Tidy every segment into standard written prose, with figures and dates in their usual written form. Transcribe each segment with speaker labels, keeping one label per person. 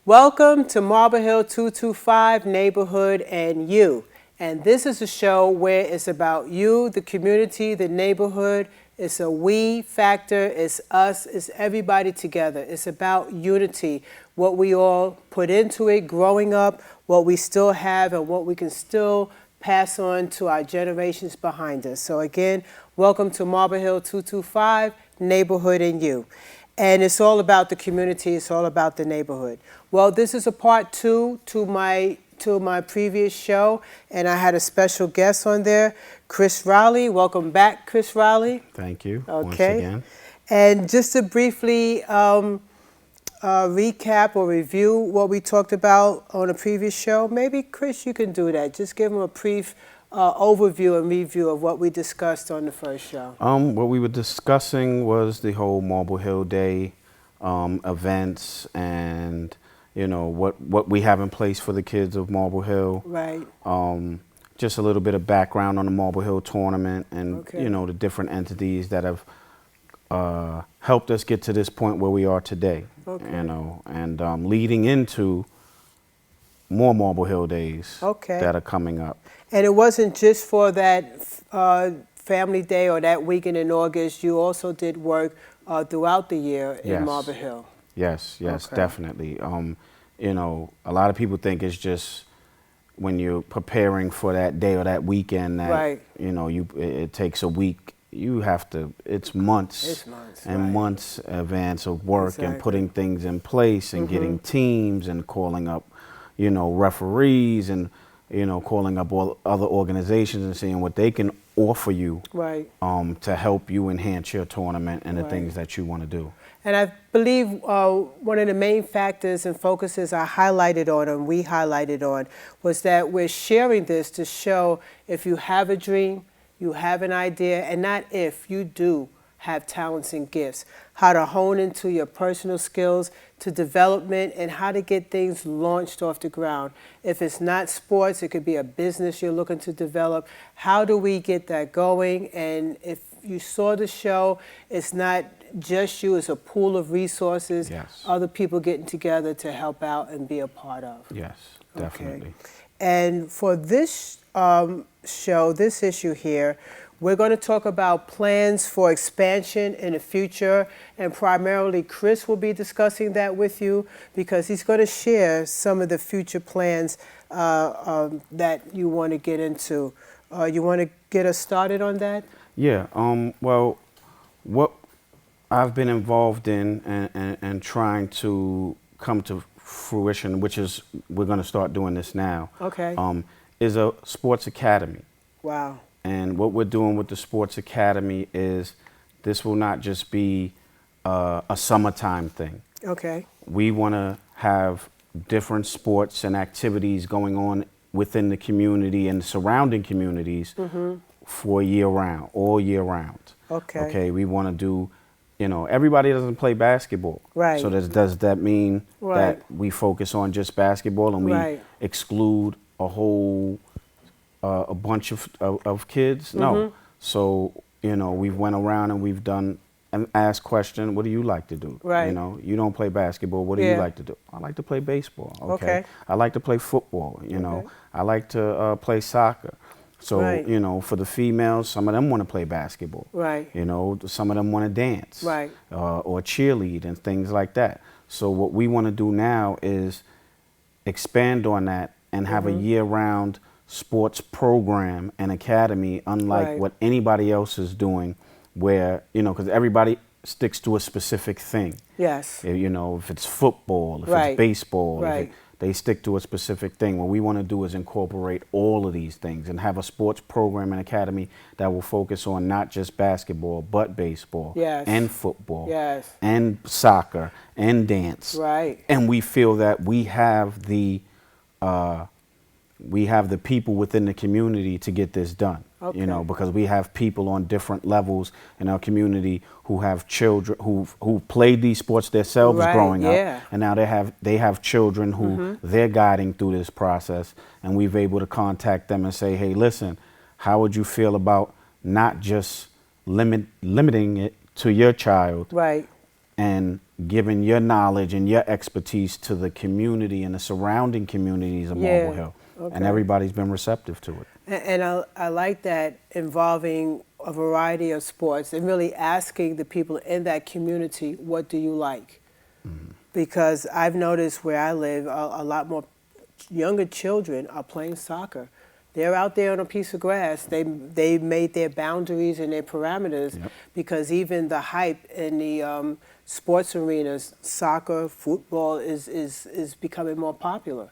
Speaker 1: Welcome to Marble Hill 225 Neighborhood and You. And this is a show where it's about you, the community, the neighborhood. It's a we factor. It's us. It's everybody together. It's about unity, what we all put into it growing up, what we still have, and what we can still pass on to our generations behind us. So again, welcome to Marble Hill 225 Neighborhood and You. And it's all about the community. It's all about the neighborhood. Well, this is a part two to my previous show, and I had a special guest on there, Chris Rowley. Welcome back, Chris Rowley.
Speaker 2: Thank you.
Speaker 1: Okay.
Speaker 2: Once again.
Speaker 1: And just to briefly recap or review what we talked about on a previous show, maybe Chris, you can do that. Just give them a brief overview and review of what we discussed on the first show.
Speaker 2: What we were discussing was the whole Marble Hill Day events and what we have in place for the kids of Marble Hill.
Speaker 1: Right.
Speaker 2: Just a little bit of background on the Marble Hill tournament and
Speaker 1: Okay.
Speaker 2: the different entities that have helped us get to this point where we are today.
Speaker 1: Okay.
Speaker 2: And leading into more Marble Hill Days that are coming up.
Speaker 1: And it wasn't just for that Family Day or that weekend in August. You also did work throughout the year in Marble Hill.
Speaker 2: Yes,
Speaker 1: Okay.
Speaker 2: definitely. A lot of people think it's just when you're preparing for that day or that weekend that
Speaker 1: Right.
Speaker 2: It takes a week. You have to. It's months. And
Speaker 1: right.
Speaker 2: months advance of work
Speaker 1: Exactly.
Speaker 2: and putting things in place and getting teams and calling up, referees and calling up all other organizations and seeing what they can offer you
Speaker 1: Right.
Speaker 2: to help you enhance your tournament and the
Speaker 1: Right.
Speaker 2: things that you want to do.
Speaker 1: And I believe one of the main factors and focuses I highlighted on and we highlighted on was that we're sharing this to show if you have a dream, you have an idea, and not if, you do have talents and gifts, how to hone into your personal skills to development and how to get things launched off the ground. If it's not sports, it could be a business you're looking to develop. How do we get that going? And if you saw the show, it's not just you, it's a pool of resources,
Speaker 2: Yes.
Speaker 1: other people getting together to help out and be a part of.
Speaker 2: Yes, definitely.
Speaker 1: Okay. And for this show, this issue here, we're going to talk about plans for expansion in the future, and primarily Chris will be discussing that with you because he's going to share some of the future plans that you want to get into. You want to get us started on that?
Speaker 2: Yeah. Well, what I've been involved in and trying to come to fruition, which is we're going to start doing this now.
Speaker 1: Okay.
Speaker 2: Is a sports academy.
Speaker 1: Wow.
Speaker 2: And what we're doing with the sports academy is this will not just be a summertime thing.
Speaker 1: Okay.
Speaker 2: We want to have different sports and activities going on within the community and surrounding communities for year round, all year round.
Speaker 1: Okay.
Speaker 2: Okay. We want to do, everybody doesn't play basketball.
Speaker 1: Right.
Speaker 2: So does that mean that we focus on just basketball and we exclude a whole a bunch of kids? No. So, we've went around and we've done and asked question, what do you like to do?
Speaker 1: Right.
Speaker 2: You don't play basketball. What do you like to do? I like to play baseball. Okay. I like to play football. I like to play soccer. So, for the females, some of them want to play basketball.
Speaker 1: Right.
Speaker 2: Some of them want to dance.
Speaker 1: Right.
Speaker 2: Or cheerlead and things like that. So what we want to do now is expand on that and have a year-round sports program and academy, unlike what anybody else is doing, where, because everybody sticks to a specific thing.
Speaker 1: Yes.
Speaker 2: If it's football, if it's baseball, they stick to a specific thing. What we want to do is incorporate all of these things and have a sports program and academy that will focus on not just basketball, but baseball and football and soccer and dance.
Speaker 1: Right.
Speaker 2: And we feel that we have the people within the community to get this done.
Speaker 1: Okay.
Speaker 2: Because we have people on different levels in our community who have children who played these sports themselves growing up, and now they have children who they're guiding through this process, and we've able to contact them and say, hey, listen, how would you feel about not just limiting it to your child, and giving your knowledge and your expertise to the community and the surrounding communities of Marble Hill. And everybody's been receptive to it.
Speaker 1: And I like that, involving a variety of sports and really asking the people in that community, what do you like? Because I've noticed where I live, a lot more younger children are playing soccer. They're out there on a piece of grass. They made their boundaries and their parameters, because even the hype in the sports arenas, soccer, football is becoming more popular.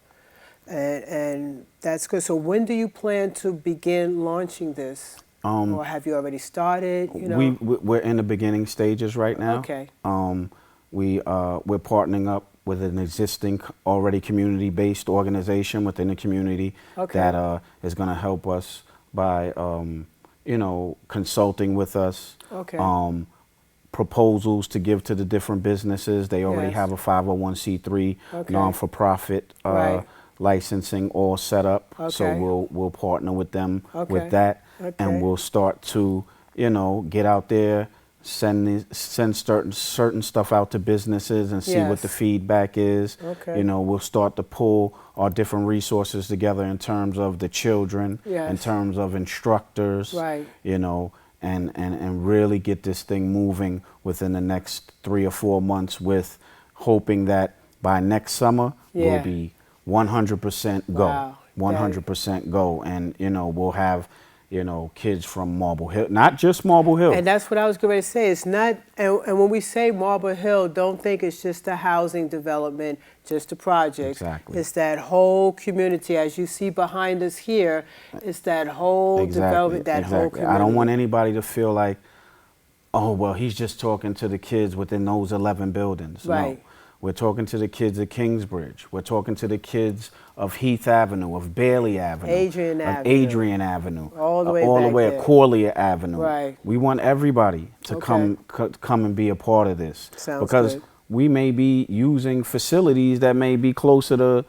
Speaker 1: And that's good. So when do you plan to begin launching this? Or have you already started? You know?
Speaker 2: We're in the beginning stages right now.
Speaker 1: Okay.
Speaker 2: We're partnering up with an existing already community-based organization within the community that is going to help us by, you know, consulting with us, proposals to give to the different businesses. They already have a 501c3 non-for-profit licensing all set up. So we'll partner with them with that, and we'll start to, you know, get out there, send certain stuff out to businesses and see what the feedback is. You know, we'll start to pull our different resources together in terms of the children, in terms of instructors, you know, and really get this thing moving within the next 3 or 4 months, with hoping that by next summer we'll be 100% go, 100% go, and, you know, we'll have, you know, kids from Marble Hill, not just Marble Hill.
Speaker 1: And that's what I was going to say. It's not, and when we say Marble Hill, don't think it's just a housing development, just a project.
Speaker 2: Exactly.
Speaker 1: It's that whole community, as you see behind us here. It's that whole development, that whole community.
Speaker 2: I don't want anybody to feel like, oh, well, he's just talking to the kids within those 11 buildings. No. We're talking to the kids at Kingsbridge. We're talking to the kids of Heath Avenue, of Bailey Avenue, Adrian Avenue, all the way at Corlier Avenue. We want everybody to come and be a part of this. Because we may be using facilities that may be closer to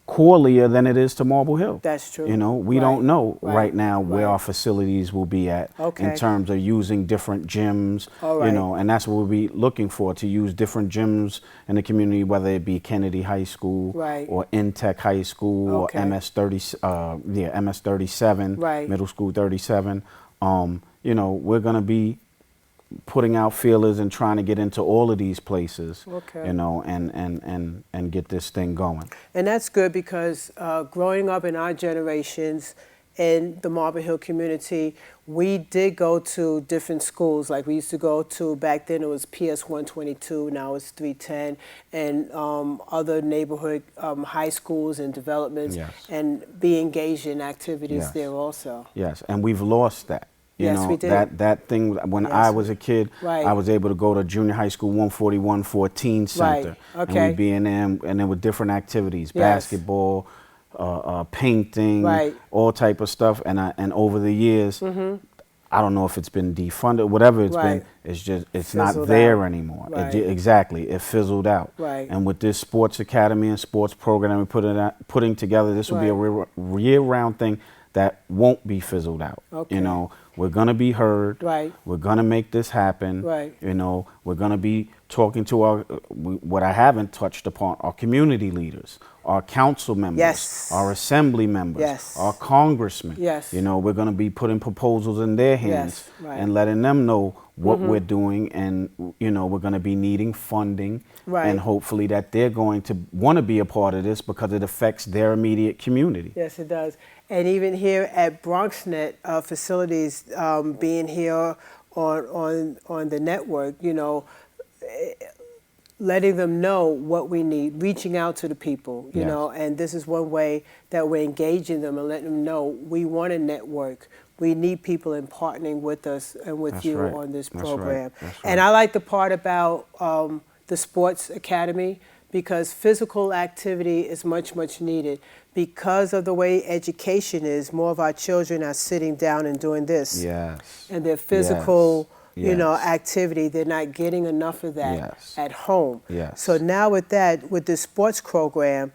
Speaker 2: Corlier than it is to Marble Hill.
Speaker 1: That's true.
Speaker 2: You know, we don't know right now where our facilities will be at in terms of using different gyms, you know, and that's what we'll be looking for, to use different gyms in the community, whether it be Kennedy High School or Intech High School or MS37, Middle School 37. You know, we're going to be putting out feelers and trying to get into all of these places, you know, and get this thing going.
Speaker 1: And that's good, because growing up in our generations in the Marble Hill community, we did go to different schools. Like we used to go to, back then it was PS 122, now it's 310, and other neighborhood high schools and developments, and be engaged in activities there also.
Speaker 2: Yes, and we've lost that. You know,
Speaker 1: we did.
Speaker 2: That thing, when I was a kid, I was able to go to junior high school 141-14 Center. And we'd be in there, and there were different activities, basketball, painting, all type of stuff. And over the years, I don't know if it's been defunded, whatever it's been, it's just, it's not there anymore. Exactly, it fizzled out. And with this sports academy and sports program we're putting together, this will be a year-round thing that won't be fizzled out. You know, we're going to be heard. We're going to make this happen. You know, we're going to be talking to our, what I haven't touched upon, our community leaders, our council members, our assembly members, our congressmen. You know, we're going to be putting proposals in their hands and letting them know what we're doing, and, you know, we're going to be needing funding, and hopefully that they're going to want to be a part of this because it affects their immediate community.
Speaker 1: Yes, it does. And even here at BronxNet facilities, being here on the network, you know, letting them know what we need, reaching out to the people, you know, and this is one way that we're engaging them and letting them know we want to network. We need people in partnering with us and with you on this program. And I like the part about the Sports Academy, because physical activity is much, much needed. Because of the way education is, more of our children are sitting down and doing this. And their physical, you know, activity, they're not getting enough of that at home. So now with that, with the sports program,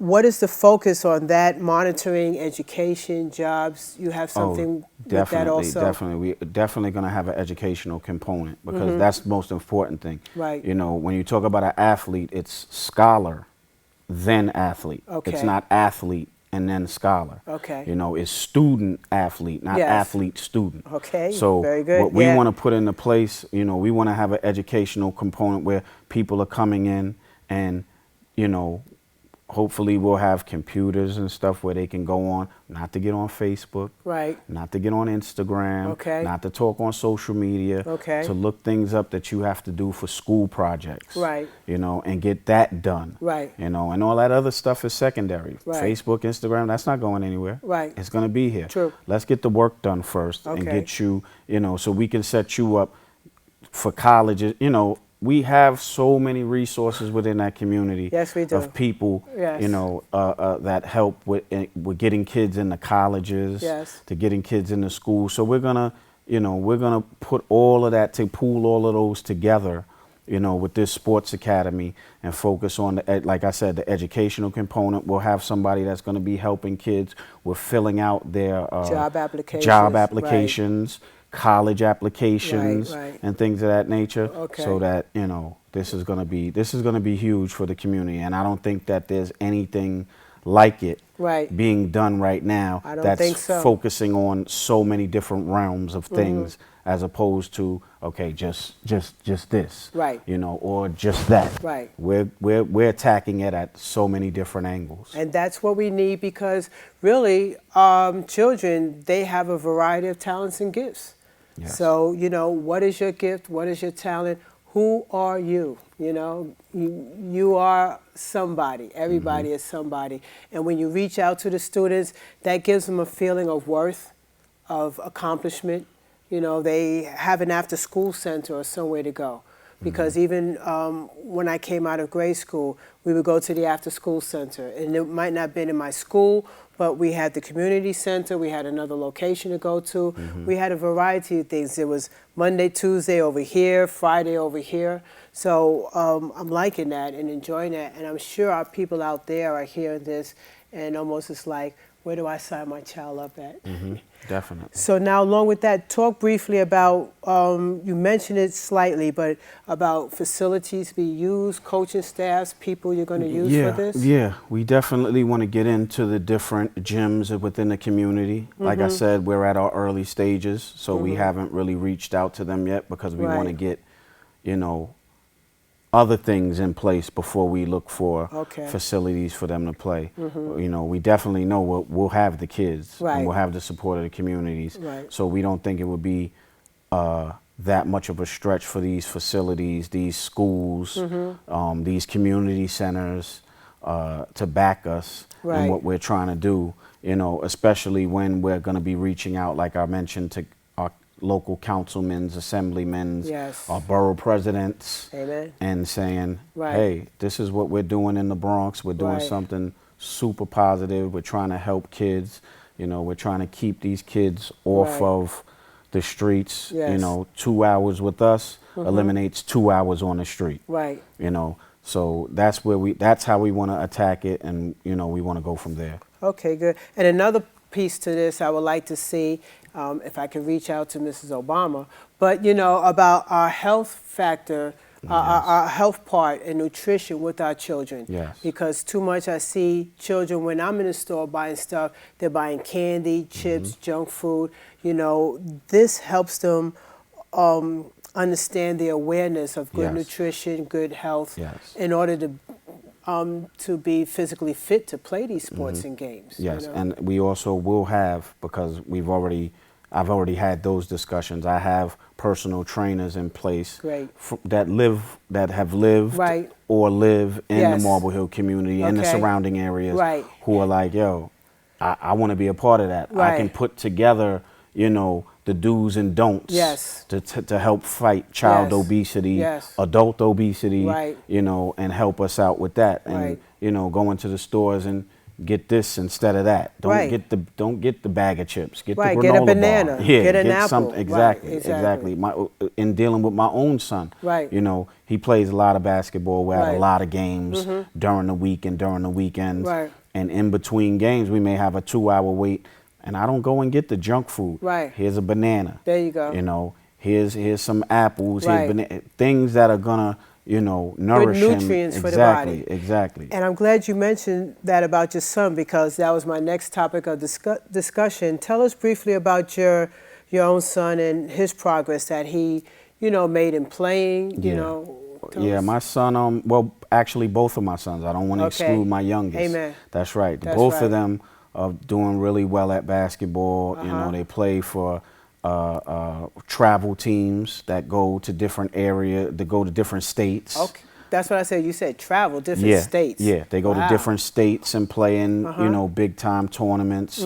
Speaker 1: what is the focus on that? Monitoring, education, jobs? You have something with that also?
Speaker 2: Definitely. We're definitely going to have an educational component because that's the most important thing.
Speaker 1: Right.
Speaker 2: You know, when you talk about an athlete, it's scholar, then athlete.
Speaker 1: Okay.
Speaker 2: It's not athlete and then scholar.
Speaker 1: Okay.
Speaker 2: You know, it's student athlete, not
Speaker 1: Yes.
Speaker 2: athlete student.
Speaker 1: Okay,
Speaker 2: So
Speaker 1: very good.
Speaker 2: what we
Speaker 1: Yeah.
Speaker 2: want to put into place, you know, we want to have an educational component where people are coming in and, you know, hopefully we'll have computers and stuff where they can go on, not to get on Facebook,
Speaker 1: Right.
Speaker 2: not to get on Instagram,
Speaker 1: Okay.
Speaker 2: not to talk on social media,
Speaker 1: Okay.
Speaker 2: to look things up that you have to do for school projects,
Speaker 1: Right.
Speaker 2: you know, and get that done,
Speaker 1: Right.
Speaker 2: you know, and all that other stuff is secondary.
Speaker 1: Right.
Speaker 2: Facebook, Instagram, that's not going anywhere.
Speaker 1: Right.
Speaker 2: It's going to be here.
Speaker 1: True.
Speaker 2: Let's get the work done first and
Speaker 1: Okay.
Speaker 2: get you, you know, so we can set you up for colleges, you know. We have so many resources within that community.
Speaker 1: Yes, we do.
Speaker 2: Of people,
Speaker 1: Yes.
Speaker 2: you know, that help with getting kids into colleges,
Speaker 1: Yes.
Speaker 2: to getting kids into school. So we're gonna, you know, we're gonna put all of that to pool all of those together, you know, with this sports academy and focus on like I said, the educational component. We'll have somebody that's going to be helping kids with filling out their
Speaker 1: Job applications,
Speaker 2: job
Speaker 1: right.
Speaker 2: applications. College applications
Speaker 1: Right.
Speaker 2: and things of that nature,
Speaker 1: Okay.
Speaker 2: so that, you know, this is going to be huge for the community, and I don't think that there's anything like it
Speaker 1: Right.
Speaker 2: being done right now
Speaker 1: I don't
Speaker 2: that's
Speaker 1: think so.
Speaker 2: focusing on so many different realms of things, as opposed to, okay, just this,
Speaker 1: Right.
Speaker 2: you know, or just that.
Speaker 1: Right.
Speaker 2: We're attacking it at so many different angles.
Speaker 1: And that's what we need, because really, children, they have a variety of talents and gifts.
Speaker 2: Yes.
Speaker 1: So, you know, what is your gift? What is your talent? Who are you? You know, you are somebody. Everybody is somebody. And when you reach out to the students, that gives them a feeling of worth, of accomplishment. You know, they have an after-school center or somewhere to go. Because even when I came out of grade school, we would go to the after-school center. And it might not have been in my school, but we had the community center. We had another location to go to. We had a variety of things. It was Monday, Tuesday over here, Friday over here. So I'm liking that and enjoying that. And I'm sure our people out there are hearing this and almost it's like, where do I sign my child up at?
Speaker 2: Definitely.
Speaker 1: So now, along with that, talk briefly about, you mentioned it slightly, but about facilities to be used, coaching staffs, people you're going to use for this?
Speaker 2: Yeah, we definitely want to get into the different gyms within the community. Like I said, we're at our early stages, so we haven't really reached out to them yet because we want to
Speaker 1: Right.
Speaker 2: get, you know, other things in place before we look for
Speaker 1: Okay.
Speaker 2: facilities for them to play. You know, we definitely know we'll have the kids
Speaker 1: Right.
Speaker 2: and we'll have the support of the communities.
Speaker 1: Right.
Speaker 2: So we don't think it would be that much of a stretch for these facilities, these schools, these community centers to back us
Speaker 1: Right.
Speaker 2: in what we're trying to do. You know, especially when we're going to be reaching out, like I mentioned, to our local councilmen, assemblymen,
Speaker 1: Yes.
Speaker 2: our borough presidents,
Speaker 1: Amen.
Speaker 2: and saying,
Speaker 1: Right.
Speaker 2: hey, this is what we're doing in the Bronx. We're doing
Speaker 1: Right.
Speaker 2: something super positive. We're trying to help kids. You know, we're trying to keep these kids off
Speaker 1: Right.
Speaker 2: of the streets.
Speaker 1: Yes.
Speaker 2: You know, 2 hours with us eliminates 2 hours on the street.
Speaker 1: Right.
Speaker 2: You know, so that's how we want to attack it, and, you know, we want to go from there.
Speaker 1: Okay, good. And another piece to this I would like to see, if I can reach out to Mrs. Obama, but, you know, about our health factor, our health part and nutrition with our children.
Speaker 2: Yes.
Speaker 1: Because too much I see children, when I'm in the store buying stuff, they're buying candy, chips, junk food. You know, this helps them understand the awareness of good
Speaker 2: Yes.
Speaker 1: nutrition, good health,
Speaker 2: Yes.
Speaker 1: in order to be physically fit to play these sports and games. you
Speaker 2: Yes,
Speaker 1: know?
Speaker 2: and we also will have, because I've already had those discussions. I have personal trainers in place
Speaker 1: Great.
Speaker 2: that have lived
Speaker 1: Right.
Speaker 2: or live in
Speaker 1: Yes.
Speaker 2: the Marble Hill community and the
Speaker 1: Okay.
Speaker 2: surrounding areas,
Speaker 1: Right.
Speaker 2: who are like, yo, I want to be a part of that. I can
Speaker 1: Right.
Speaker 2: put together, you know, the do's and don'ts,
Speaker 1: Yes.
Speaker 2: to help fight child
Speaker 1: Yes.
Speaker 2: obesity,
Speaker 1: Yes.
Speaker 2: adult obesity,
Speaker 1: Right.
Speaker 2: you know, and help us out with that. And,
Speaker 1: Right.
Speaker 2: you know, go into the stores and, get this instead of that.
Speaker 1: Right.
Speaker 2: Don't get the bag of chips. Get
Speaker 1: Right,
Speaker 2: the
Speaker 1: get a
Speaker 2: granola
Speaker 1: banana,
Speaker 2: bar. Yeah,
Speaker 1: get an apple.
Speaker 2: something.
Speaker 1: Right,
Speaker 2: Exactly,
Speaker 1: exactly.
Speaker 2: In dealing with my own son,
Speaker 1: Right.
Speaker 2: you know, he plays a lot of basketball. We had a
Speaker 1: Right.
Speaker 2: lot of games during the week and during the weekends.
Speaker 1: Right.
Speaker 2: And in between games, we may have a 2-hour wait. And I don't go and get the junk food.
Speaker 1: Right.
Speaker 2: Here's a banana.
Speaker 1: There you go.
Speaker 2: You know, here's some apples.
Speaker 1: Right.
Speaker 2: Here's things that are gonna, you know, nourish
Speaker 1: Good
Speaker 2: him.
Speaker 1: nutrients for the body.
Speaker 2: Exactly.
Speaker 1: And I'm glad you mentioned that about your son, because that was my next topic of discussion. Tell us briefly about your own son and his progress that he, you know, made in playing. You know.
Speaker 2: Yeah, my son. Well, actually, both of my sons. I don't want to exclude my youngest.
Speaker 1: Amen.
Speaker 2: That's right.
Speaker 1: That's
Speaker 2: Both
Speaker 1: right.
Speaker 2: of them are doing really well at basketball. You know, they play for travel teams that go to different that go to different states.
Speaker 1: Okay. That's what I said. You said travel, different states.
Speaker 2: Yeah, they go to different states and play in, you know, big time tournaments.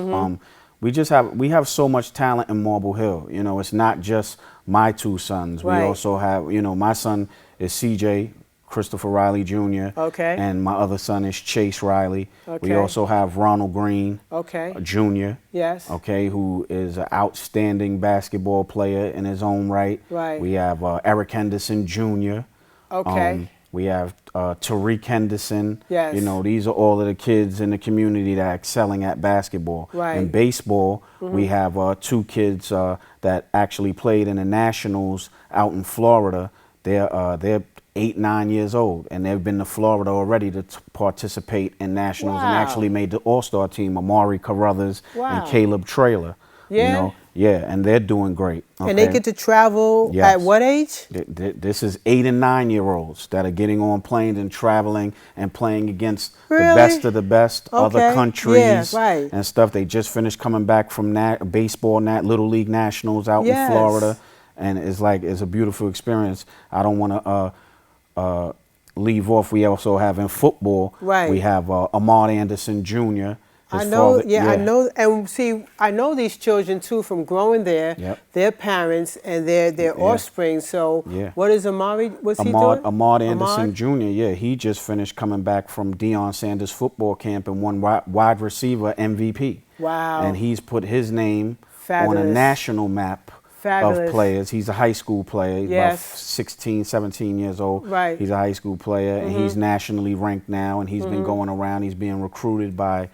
Speaker 2: We have so much talent in Marble Hill. You know, it's not just my two sons.
Speaker 1: Right.
Speaker 2: We also have, you know, my son is CJ, Christopher Riley Jr.
Speaker 1: Okay.
Speaker 2: And my other son is Chase Riley.
Speaker 1: Okay.
Speaker 2: We also have Ronald Green Jr.
Speaker 1: Yes.
Speaker 2: Okay, who is an outstanding basketball player in his own right.
Speaker 1: Right.
Speaker 2: We have Eric Henderson Jr.
Speaker 1: Okay.
Speaker 2: We have Tariq Henderson.
Speaker 1: Yes.
Speaker 2: You know, these are all of the kids in the community that are excelling at basketball.
Speaker 1: Right.
Speaker 2: In baseball, we have two kids that actually played in the Nationals out in Florida. They're 8, 9 years old, and they've been to Florida already to participate in Nationals and actually made the All-Star team. Amari Carruthers and Caleb Traylor.
Speaker 1: Yeah.
Speaker 2: You know, and they're doing great. Okay?
Speaker 1: And they get to travel at what age?
Speaker 2: This is 8 and 9 year olds that are getting on planes and traveling and playing against the
Speaker 1: Really?
Speaker 2: best of the best, other countries
Speaker 1: right.
Speaker 2: and stuff. They just finished coming back from baseball, Little League Nationals out in Florida, and it's a beautiful experience. I don't want to leave off. We also have in football.
Speaker 1: Right.
Speaker 2: We have Ahmad Anderson Jr.
Speaker 1: I know, I know, and see, I know these children too from growing there.
Speaker 2: Yep.
Speaker 1: Their parents and their offspring. So, what is Amari? What's he doing?
Speaker 2: Ahmad Anderson Jr. Yeah, he just finished coming back from Deion Sanders football camp and won wide receiver MVP.
Speaker 1: Wow!
Speaker 2: And he's put his name
Speaker 1: Fabulous.
Speaker 2: on a national map of players. He's a high school player. He's about 16, 17 years old.
Speaker 1: Right.
Speaker 2: He's a high school player, and he's nationally ranked now. And he's been going around. He's being recruited by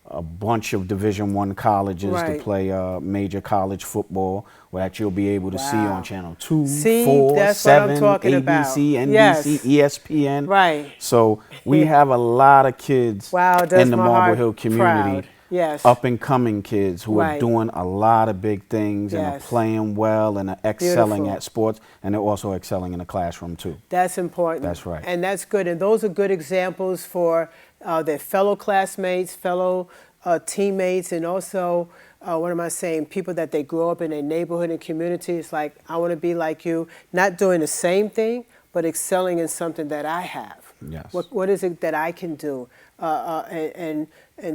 Speaker 2: a bunch of Division I colleges to play major college football, that you'll be able to see on Channel 2, 4, 7, ABC, NBC, ESPN.
Speaker 1: Right.
Speaker 2: So we have a lot of kids in the Marble Hill community, up and coming kids who are doing a lot of big things and are playing well and are excelling at sports, and they're also excelling in the classroom too.
Speaker 1: That's important.
Speaker 2: That's right.
Speaker 1: And that's good. And those are good examples for their fellow classmates, fellow teammates, and also, what am I saying, people that they grow up in their neighborhood and community. It's like, I want to be like you, not doing the same thing, but excelling in something that I have.
Speaker 2: Yes.
Speaker 1: What is it that I can do and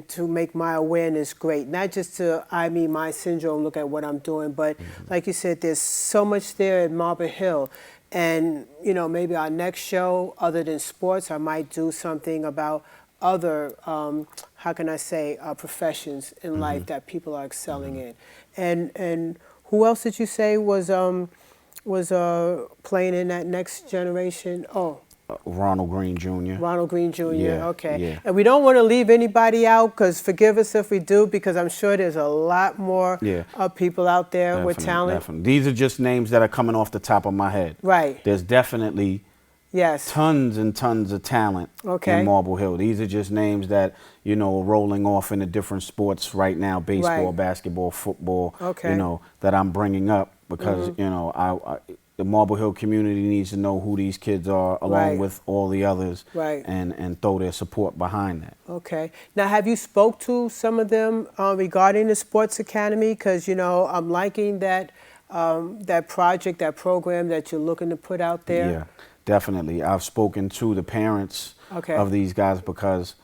Speaker 1: to make my awareness great? Not just to my syndrome, look at what I'm doing, but like you said, there's so much there at Marble Hill. And, you know, maybe our next show, other than sports, I might do something about other, how can I say, professions in life that people are excelling in. And who else did you say was playing in that next generation? Oh.
Speaker 2: Ronald Green Jr.
Speaker 1: Ronald Green Jr., okay.
Speaker 2: Yeah.
Speaker 1: And we don't want to leave anybody out, because forgive us if we do, because I'm sure there's a lot more people out there with talent.
Speaker 2: Definitely. These are just names that are coming off the top of my head.
Speaker 1: Right.
Speaker 2: There's definitely tons and tons of talent in Marble Hill. These are just names that, you know, are rolling off into different sports right now, baseball, basketball, football, you know, that I'm bringing up because, you know, the Marble Hill community needs to know who these kids are along with all the others and throw their support behind that.
Speaker 1: Okay. Now, have you spoke to some of them regarding the Sports Academy? Because, you know, I'm liking that, that project, that program that you're looking to put out there.
Speaker 2: Yeah, definitely. I've spoken to the parents of these guys because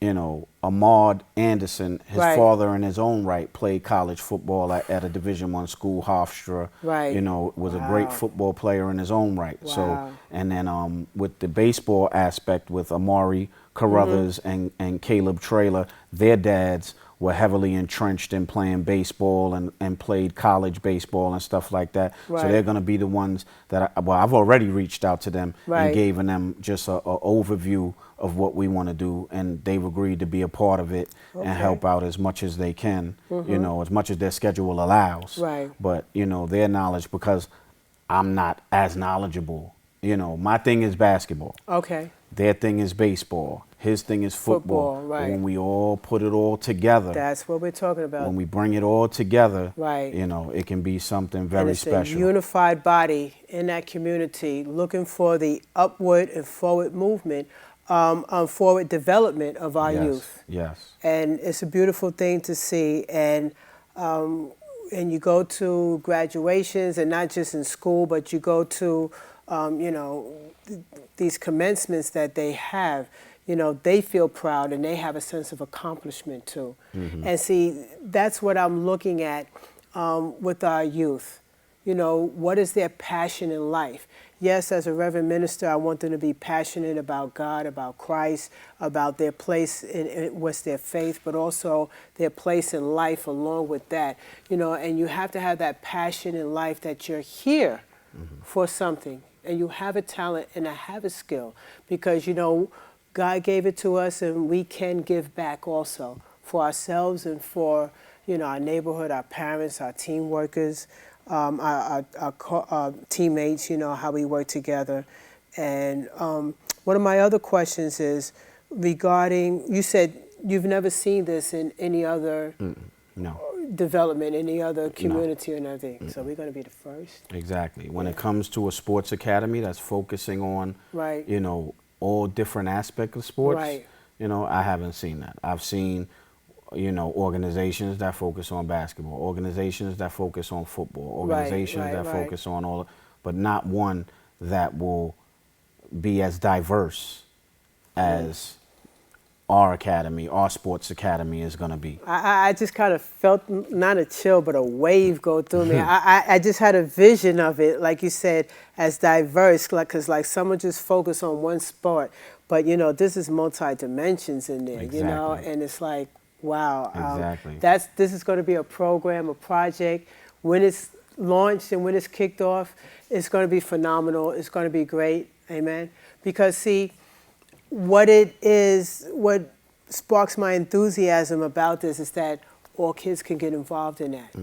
Speaker 2: you know, Ahmad Anderson, his
Speaker 1: Right.
Speaker 2: father in his own right played college football at a Division I school, Hofstra.
Speaker 1: Right.
Speaker 2: You know, was a great
Speaker 1: Wow.
Speaker 2: football player in his own right. So,
Speaker 1: Wow.
Speaker 2: and then with the baseball aspect with Amari Carruthers and Caleb Traylor, their dads were heavily entrenched in playing baseball and played college baseball and stuff like that.
Speaker 1: Right.
Speaker 2: So they're going to be the ones that, I've already reached out to them
Speaker 1: Right.
Speaker 2: and given them just a overview of what we want to do, and they've agreed to be a part of it and help out as much as they can, you know, as much as their schedule allows.
Speaker 1: Right.
Speaker 2: But, you know, their knowledge, because I'm not as knowledgeable. You know, my thing is basketball.
Speaker 1: Okay.
Speaker 2: Their thing is baseball. His thing is football.
Speaker 1: Football, right.
Speaker 2: But when we all put it all together,
Speaker 1: That's what we're talking about.
Speaker 2: when we bring it all together,
Speaker 1: Right.
Speaker 2: you know, it can be something
Speaker 1: And
Speaker 2: very
Speaker 1: it's
Speaker 2: special.
Speaker 1: a unified body in that community looking for the upward and forward movement, forward development of our
Speaker 2: Yes,
Speaker 1: youth.
Speaker 2: yes.
Speaker 1: And it's a beautiful thing to see. And you go to graduations, and not just in school, but you go to, you know, these commencements that they have. You know, they feel proud and they have a sense of accomplishment too. And see, that's what I'm looking at with our youth. You know, what is their passion in life? Yes, as a Reverend Minister, I want them to be passionate about God, about Christ, about their place in what's their faith, but also their place in life along with that. You know, and you have to have that passion in life that you're here for something, and you have a talent and I have a skill, because, you know, God gave it to us and we can give back also for ourselves and for, you know, our neighborhood, our parents, our team workers, our teammates, you know, how we work together. And one of my other questions is regarding, you said you've never seen this in any other
Speaker 2: No.
Speaker 1: development, any other community or anything. So we're going to be the first.
Speaker 2: Exactly. When it comes to a sports academy that's focusing on,
Speaker 1: Right.
Speaker 2: you know, all different aspects of sports,
Speaker 1: Right.
Speaker 2: you know, I haven't seen that. I've seen, you know, organizations that focus on basketball, organizations that focus on football, organizations
Speaker 1: right,
Speaker 2: that
Speaker 1: right.
Speaker 2: focus on all, but not one that will be as diverse as our academy, our sports academy is going to be.
Speaker 1: I just kind of felt not a chill, but a wave go through me. I just had a vision of it, like you said, as diverse, because like someone just focus on one sport, but you know this is multi-dimensions in there, you know,
Speaker 2: Exactly.
Speaker 1: and it's like, wow,
Speaker 2: Exactly.
Speaker 1: this is going to be a program, a project. When it's launched and when it's kicked off, it's going to be phenomenal. It's going to be great, amen. Because see, what sparks my enthusiasm about this is that all kids can get involved in that.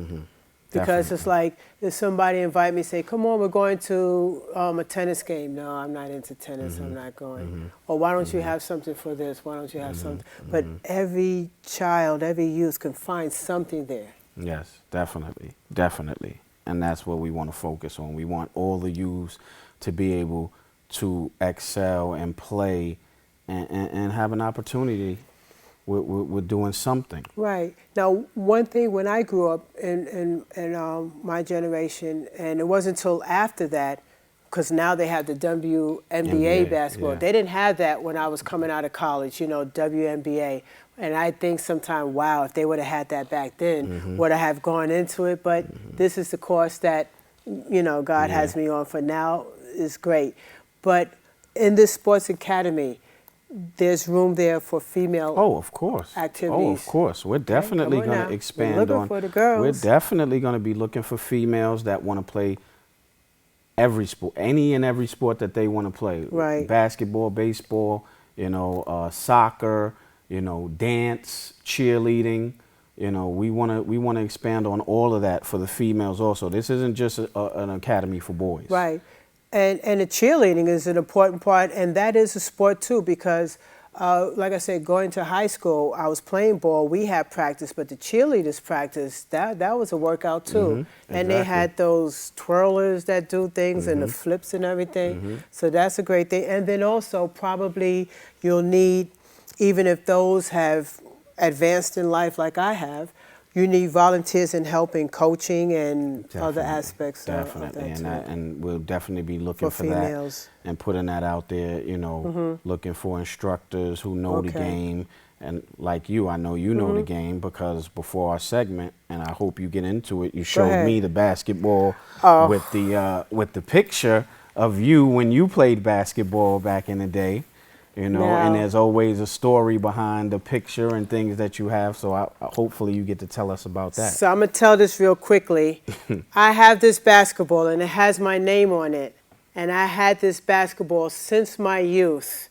Speaker 1: Because it's like, if somebody invite me, say, come on, we're going to a tennis game. No, I'm not into tennis, I'm not going. Or why don't you have something for this? Why don't you have something? But every child, every youth can find something there.
Speaker 2: Yes, definitely, definitely. And that's what we want to focus on. We want all the youths to be able to excel and play and have an opportunity with doing something.
Speaker 1: Right. Now, one thing when I grew up in my generation, and it wasn't until after that, because now they have the WNBA
Speaker 2: NBA,
Speaker 1: basketball.
Speaker 2: yeah.
Speaker 1: They didn't have that when I was coming out of college, you know, WNBA. And I think sometimes, wow, if they would have had that back then, would I have gone into it? But this is the course that, you know, God has me on for now. Is great. But in this sports academy, there's room there for female
Speaker 2: of course.
Speaker 1: activities.
Speaker 2: Oh, of course. We're definitely
Speaker 1: come on
Speaker 2: going
Speaker 1: now.
Speaker 2: to expand
Speaker 1: We're looking
Speaker 2: on.
Speaker 1: for the girls.
Speaker 2: We're definitely going to be looking for females that want to play every sport, any and every sport that they want to play.
Speaker 1: Right.
Speaker 2: Basketball, baseball, you know, soccer, you know, dance, cheerleading. You know, we want to expand on all of that for the females also. This isn't just an academy for boys.
Speaker 1: Right. And the cheerleading is an important part, and that is a sport too, because like I said, going to high school, I was playing ball, we had practice, but the cheerleaders practice, that was a workout too. And they had those twirlers that do things and the flips and everything. So that's a great thing. And then also probably you'll need, even if those have advanced in life like I have, you need volunteers in helping coaching and other aspects of that too.
Speaker 2: And we'll definitely be looking for
Speaker 1: females.
Speaker 2: that and putting that out there, you know, looking for instructors who know the game and like you, I know you know the game because before our segment, and I hope you get into it, you showed
Speaker 1: ahead.
Speaker 2: me the basketball
Speaker 1: Oh.
Speaker 2: with the picture of you when you played basketball back in the day. You know, and
Speaker 1: Now-
Speaker 2: there's always a story behind the picture and things that you have. So hopefully you get to tell us about that.
Speaker 1: So I'm going to tell this real quickly. I have this basketball, and it has my name on it. And I had this basketball since my youth,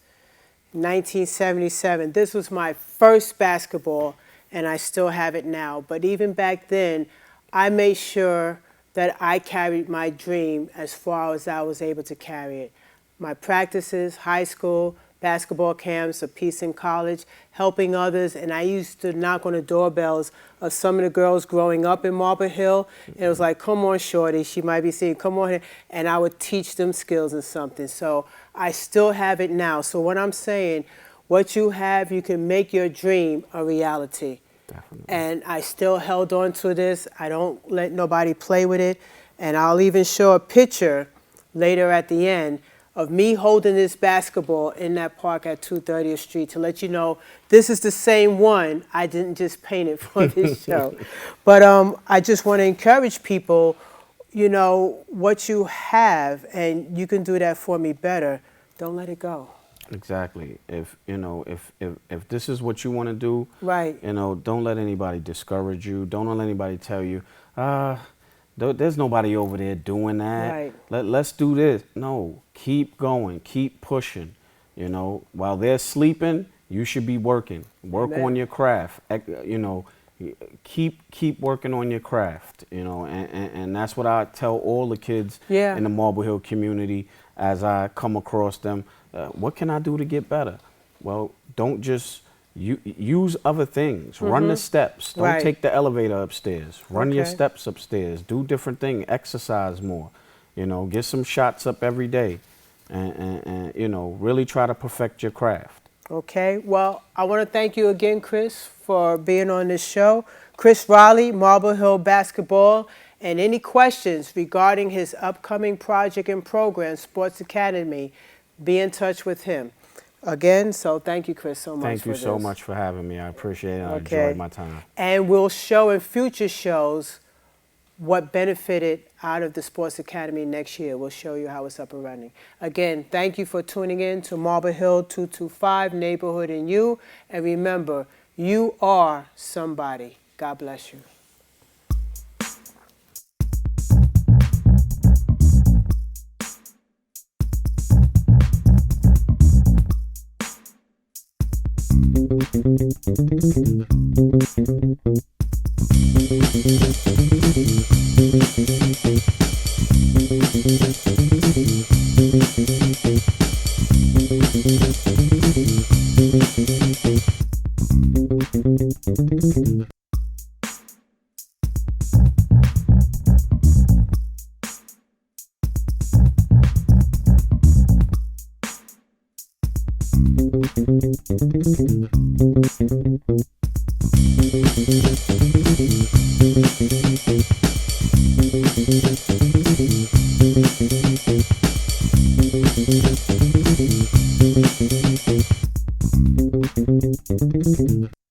Speaker 1: 1977. This was my first basketball, and I still have it now. But even back then, I made sure that I carried my dream as far as I was able to carry it. My practices, high school, basketball camps, a piece in college, helping others, and I used to knock on the doorbells of some of the girls growing up in Marble Hill, and it was like, come on, shorty, she might be saying, come on, and I would teach them skills and something. So I still have it now. So what I'm saying, what you have, you can make your dream a reality.
Speaker 2: Definitely.
Speaker 1: And I still held on to this. I don't let nobody play with it, and I'll even show a picture later at the end of me holding this basketball in that park at 230th Street to let you know this is the same one. I didn't just paint it for this show. But I just want to encourage people, you know, what you have, and you can do that for me better. Don't let it go.
Speaker 2: Exactly. If you know, if this is what you want to do,
Speaker 1: Right.
Speaker 2: you know, don't let anybody discourage you. Don't let anybody tell you, there's nobody over there doing that.
Speaker 1: Right.
Speaker 2: Let's do this. No, keep going, keep pushing. You know, while they're sleeping, you should be working. Work
Speaker 1: Amen.
Speaker 2: on your craft. You know, keep working on your craft. You know, and that's what I tell all the kids
Speaker 1: Yeah.
Speaker 2: in the Marble Hill community as I come across them. What can I do to get better? Well, don't just use other things. Run the steps. Don't
Speaker 1: Right.
Speaker 2: take the elevator upstairs. Run your
Speaker 1: Okay.
Speaker 2: steps upstairs. Do different things. Exercise more. You know, get some shots up every day, and you know, really try to perfect your craft.
Speaker 1: Okay, well, I want to thank you again, Chris, for being on this show. Chris Raleigh, Marble Hill Basketball, and any questions regarding his upcoming project and program, Sports Academy, be in touch with him. Again, so thank you, Chris, so much
Speaker 2: Thank
Speaker 1: for
Speaker 2: you
Speaker 1: this.
Speaker 2: so much for having me. I appreciate it. I
Speaker 1: Okay.
Speaker 2: enjoyed my time.
Speaker 1: And we'll show in future shows what benefited out of the Sports Academy next year. We'll show you how it's up and running. Again, thank you for tuning in to Marble Hill 225 Neighborhood and You. And remember, you are somebody. God bless you.